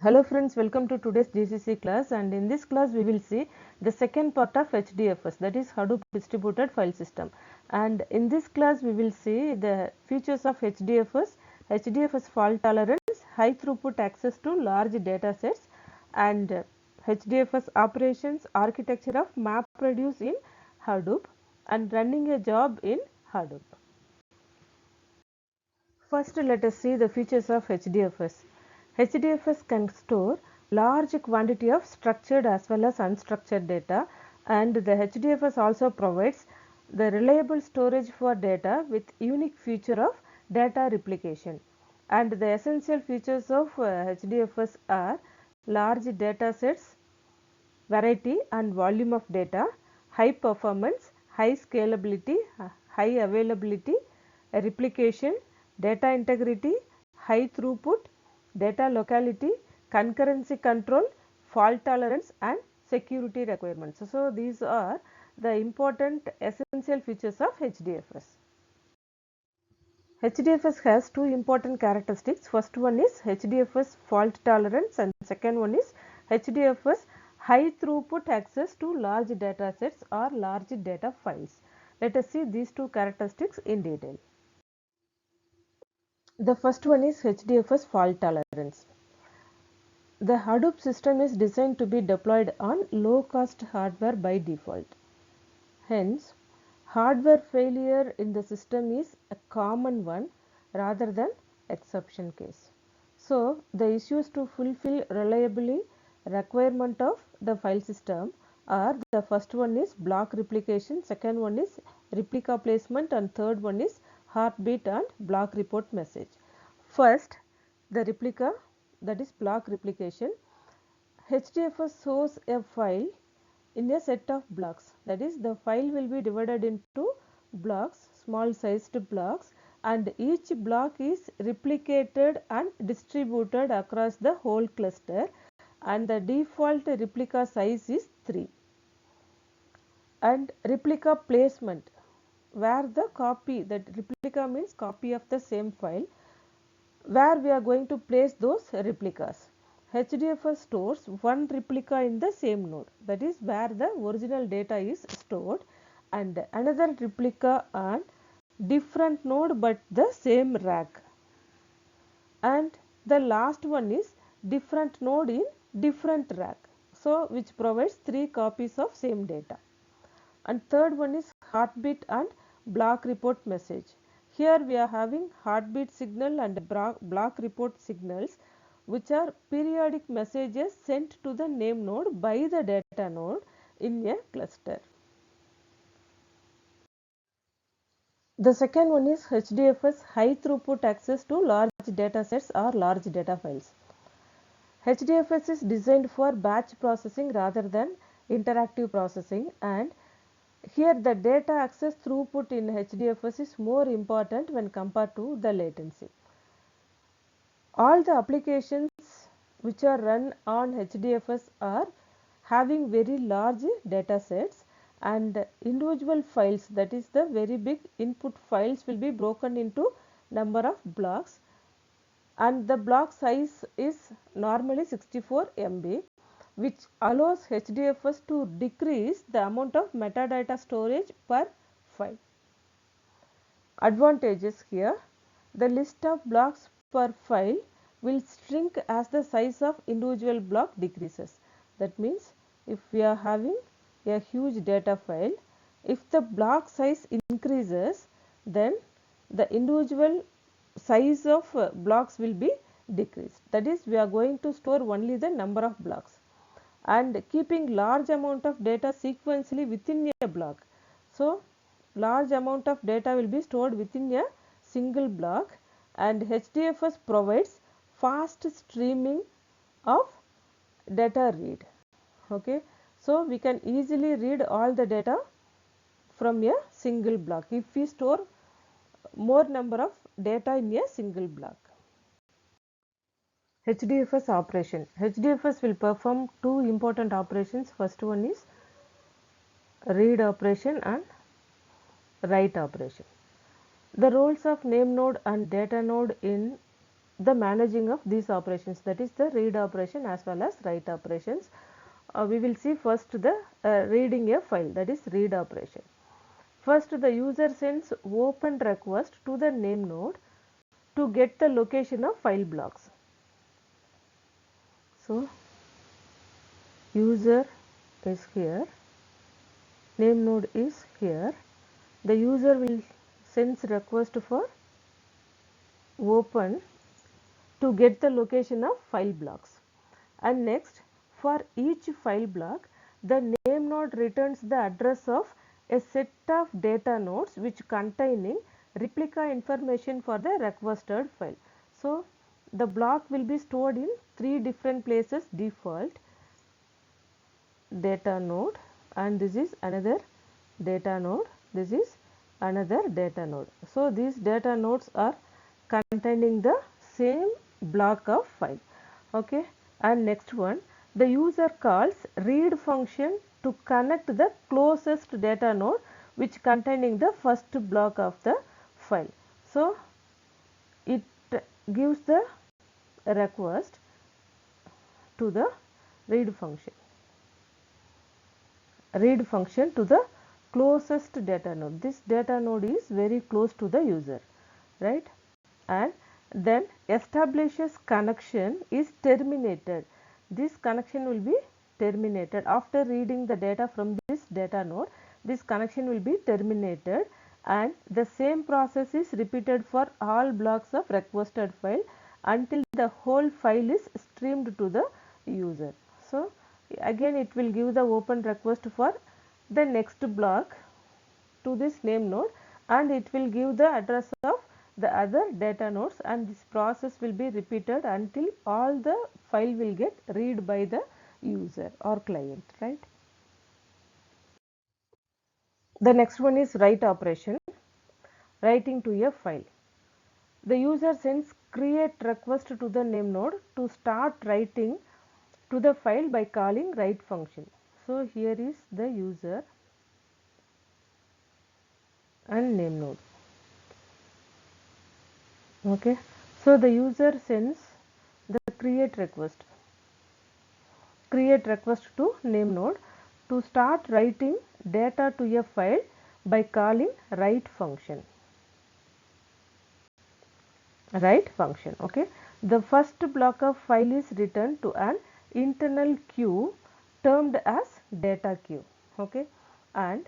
Hello friends, welcome to today's GCC class, and in this class we will see the second part of HDFS, that is Hadoop Distributed File System. And in this class we will see the features of HDFS, HDFS fault tolerance, high throughput access to large data sets, and HDFS operations, architecture of MapReduce in Hadoop, and running a job in Hadoop. First, let us see the features of HDFS. HDFS can store large quantity of structured as well as unstructured data, and the HDFS also provides the reliable storage for data with unique feature of data replication. And the essential features of HDFS are large data sets, variety and volume of data, high performance, high scalability, high availability, replication, data integrity, high throughput, data locality, concurrency control, fault tolerance and security requirements. So, these are the important essential features of HDFS. HDFS has two important characteristics. First one is HDFS fault tolerance and second one is HDFS high throughput access to large data sets or large data files. Let us see these two characteristics in detail. The first one is HDFS fault tolerance. The Hadoop system is designed to be deployed on low cost hardware by default. Hence, hardware failure in the system is a common one rather than exception case. So, the issues to fulfill reliably requirement of the file system are: the first one is block replication, second one is replica placement, and third one is heartbeat and block report message. First, the replica, that is block replication. HDFS stores a file in a set of blocks, that is the file will be divided into blocks, small sized blocks, and each block is replicated and distributed across the whole cluster, and the default replica size is 3. And replica placement, where the copy, that replica means copy of the same file, where we are going to place those replicas. HDFS stores one replica in the same node, that is where the original data is stored, and another replica on different node but the same rack. And the last one is different node in different rack, so which provides 3 copies of same data. And third one is heartbeat and block report message. Here we are having heartbeat signal and block report signals, which are periodic messages sent to the name node by the data node in a cluster. The second one is HDFS high throughput access to large data sets or large data files. HDFS is designed for batch processing rather than interactive processing, and here the data access throughput in HDFS is more important when compared to the latency. All the applications which are run on HDFS are having very large data sets, and individual files, that is the very big input files, will be broken into number of blocks, and the block size is normally 64 MB, which allows HDFS to decrease the amount of metadata storage per file. Advantages here: the list of blocks per file will shrink as the size of individual block decreases. That means, if we are having a huge data file, if the block size increases, then the individual size of blocks will be decreased. That is, we are going to store only the number of blocks, and keeping large amount of data sequentially within a block. So, large amount of data will be stored within a single block, and HDFS provides fast streaming of data read. Okay. So, we can easily read all the data from a single block if we store more number of data in a single block. HDFS operation. HDFS will perform two important operations. First one is read operation and write operation. The roles of name node and data node in the managing of these operations, that is the read operation as well as write operations. We will see first the reading a file, that is read operation. First, the user sends open request to the name node to get the location of file blocks. So, user is here, name node is here. The user will sends request for open to get the location of file blocks, and next for each file block the name node returns the address of a set of data nodes which containing replica information for the requested file. So, the block will be stored in 3 different places: default, data node, and this is another data node, this is another data node. So, these data nodes are containing the same block of file. Okay. And next one, the user calls read function to connect the closest data node which containing the first block of the file. So, it gives the request to the read function to the closest data node. This data node is very close to the user, right? And then establishes connection is terminated. This connection will be terminated after reading the data from this data node. This connection will be terminated, and the same process is repeated for all blocks of requested file until the whole file is streamed to the user. So, again it will give the open request for the next block to this name node, and it will give the address of the other data nodes, and this process will be repeated until all the file will get read by the user or client, right? The next one is write operation, writing to a file. The user sends create request to the name node to start writing to the file by calling write function. So, here is the user and name node. Okay. So, the user sends the create request to name node to start writing data to a file by calling write function. Okay. The first block of file is returned to an internal queue termed as data queue. Okay. And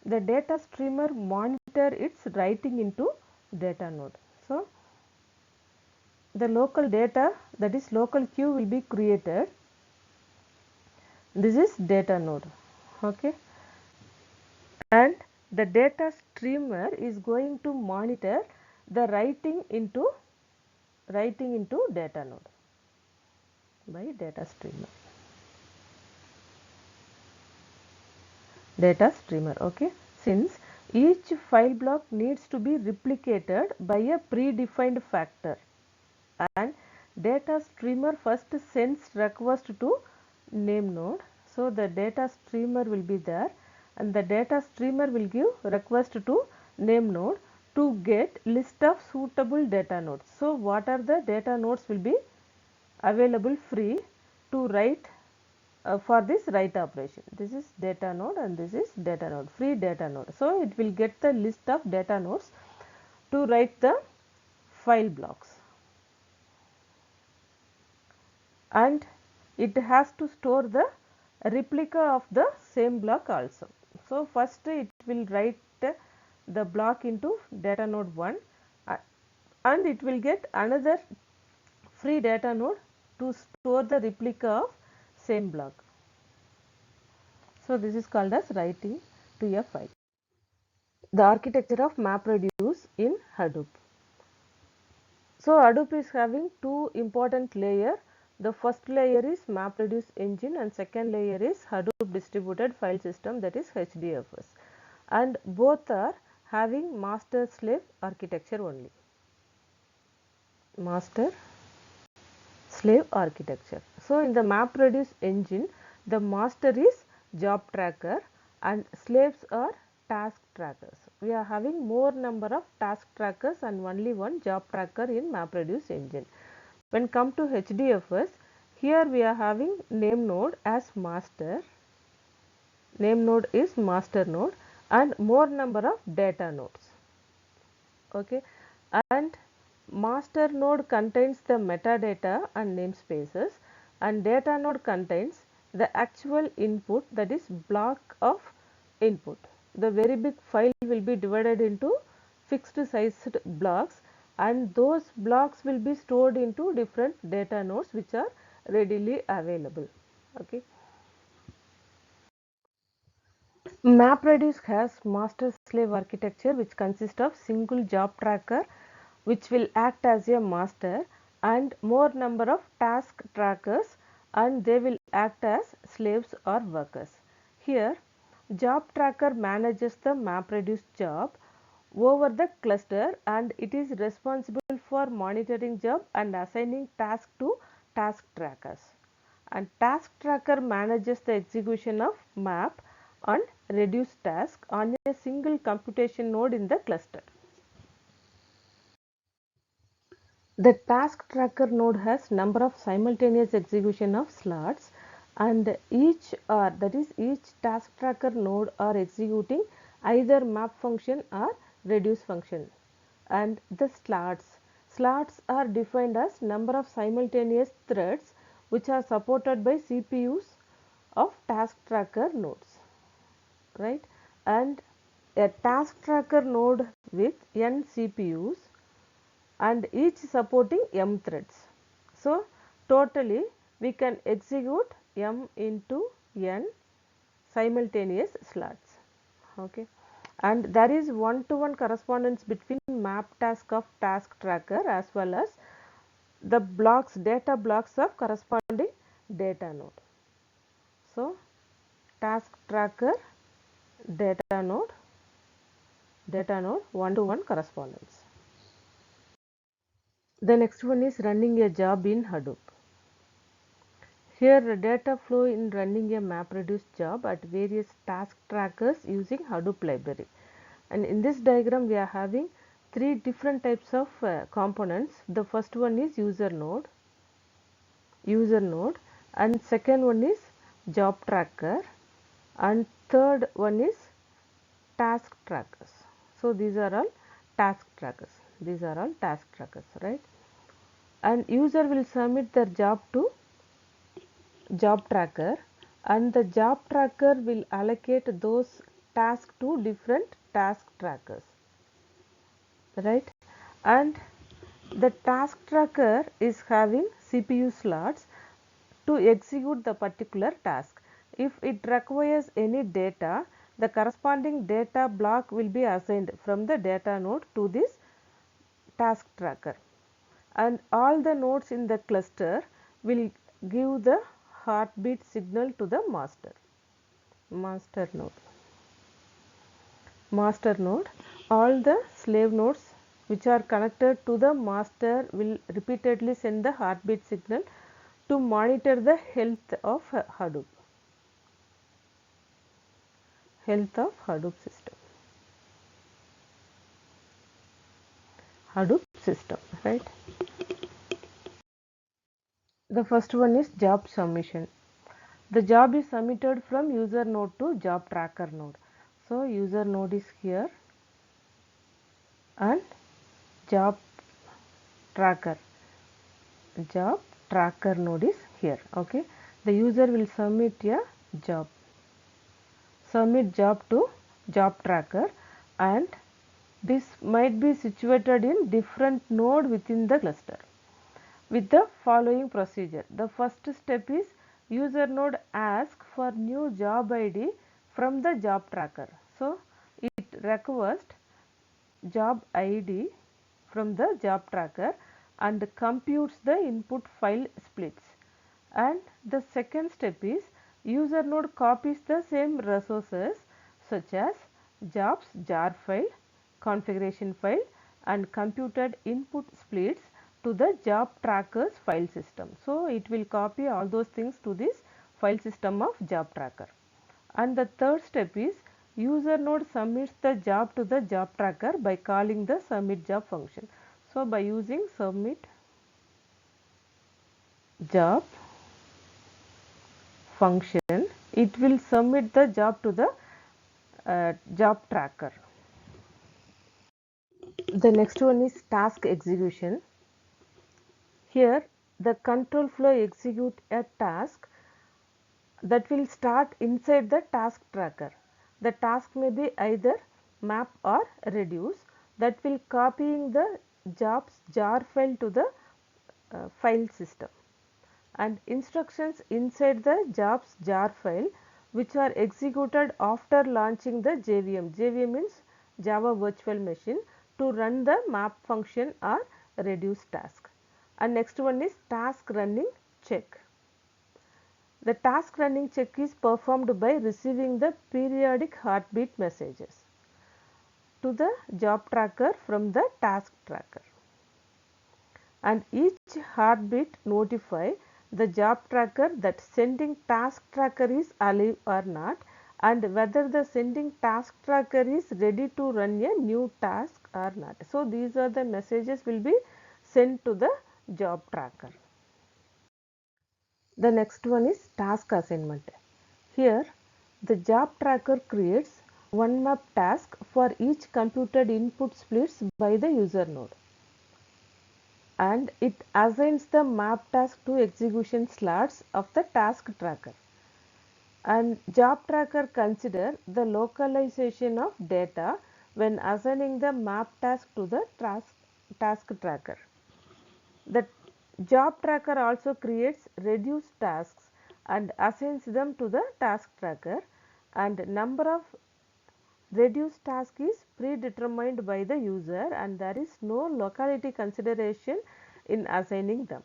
the data streamer monitor its writing into data node. So, the local data, that is local queue, will be created. This is data node. Okay. And the data streamer is going to monitor the writing into data node by data streamer. Okay. Since each file block needs to be replicated by a predefined factor, and data streamer first sends request to name node. So, the data streamer will be there, and the data streamer will give request to name node to get list of suitable data nodes. So, what are the data nodes will be available free to write for this write operation. This is data node and this is data node, free data node. So, it will get the list of data nodes to write the file blocks, and it has to store the replica of the same block also. So, first it will write the block into data node 1, and it will get another free data node to store the replica of same block. So, this is called as writing to a file. The architecture of MapReduce in Hadoop. So, Hadoop is having two important layers. The first layer is MapReduce engine, and second layer is Hadoop distributed file system, that is HDFS, and both are having master slave architecture only. Master slave architecture. So, in the MapReduce engine, the master is job tracker and slaves are task trackers. We are having more number of task trackers and only one job tracker in MapReduce engine. When come to HDFS, here we are having name node as master. Name node is master node and more number of data nodes. Okay, and master node contains the metadata and namespaces, and data node contains the actual input, that is block of input. The very big file will be divided into fixed sized blocks, and those blocks will be stored into different data nodes which are readily available. Okay. MapReduce has master slave architecture which consists of single job tracker which will act as a master and more number of task trackers, and they will act as slaves or workers. Here job tracker manages the MapReduce job over the cluster, and it is responsible for monitoring job and assigning task to task trackers, and task tracker manages the execution of map and reduce task on a single computation node in the cluster. The task tracker node has number of simultaneous execution of slots, and each task tracker node are executing either map function or reduce function. And the slots are defined as number of simultaneous threads which are supported by CPUs of task tracker nodes, right? And a task tracker node with n CPUs and each supporting m threads. So totally we can execute m into n simultaneous slots. Okay, and there is one-to-one correspondence between map task of task tracker as well as the data blocks of corresponding data node. So task tracker data node one-to-one correspondence. The next one is running a job in Hadoop. Here the data flow in running a MapReduce job at various task trackers using Hadoop library. And in this diagram we are having three different types of components. The first one is user node, and second one is job tracker, and third one is task trackers. So these are all task trackers. Right? And user will submit their job to job tracker, and the job tracker will allocate those tasks to different task trackers, right? And the task tracker is having CPU slots to execute the particular task. If it requires any data, the corresponding data block will be assigned from the data node to this task tracker, and all the nodes in the cluster will give the heartbeat signal to the master node. All the slave nodes which are connected to the master will repeatedly send the heartbeat signal to monitor the health of Hadoop system, right? The first one is job submission. The job is submitted from user node to job tracker node. So user node is here and job tracker node is here. Okay, the user will submit job to job tracker, and this might be situated in different node within the cluster with the following procedure. The first step is user node ask for new job ID from the job tracker. So it requests job ID from the job tracker and computes the input file splits. And the second step is user node copies the same resources such as jobs jar file, configuration file, and computed input splits to the job tracker's file system. So it will copy all those things to this file system of job tracker. And the third step is user node submits the job to the job tracker by calling the submit job function. So by using submit job function, it will submit the job to the job tracker. The next one is task execution. Here the control flow execute a task that will start inside the task tracker. The task may be either map or reduce, that will copying the jobs jar file to the file system, and instructions inside the jobs jar file which are executed after launching the JVM. JVM means Java Virtual Machine, to run the map function or reduce task. And next one is task running check. The task running check is performed by receiving the periodic heartbeat messages to the job tracker from the task tracker, and each heartbeat notify the job tracker that sending task tracker is alive or not, and whether the sending task tracker is ready to run a new task or not. So these are the messages will be sent to the job tracker. The next one is task assignment. Here the job tracker creates one map task for each computed input splits by the user node, and it assigns the map task to execution slots of the task tracker. And job tracker consider the localization of data when assigning the map task to the task tracker. The job tracker also creates reduced tasks and assigns them to the task tracker, and number of reduced task is predetermined by the user, and there is no locality consideration in assigning them.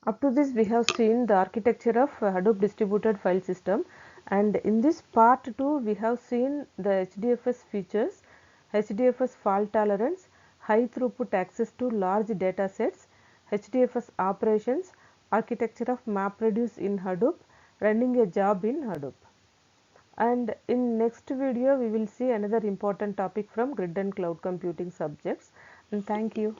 Up to this we have seen the architecture of Hadoop distributed file system, and in this part 2 we have seen the HDFS features, HDFS fault tolerance, high throughput access to large data sets, HDFS operations, architecture of MapReduce in Hadoop, running a job in Hadoop. And in next video we will see another important topic from grid and cloud computing subjects, and thank you.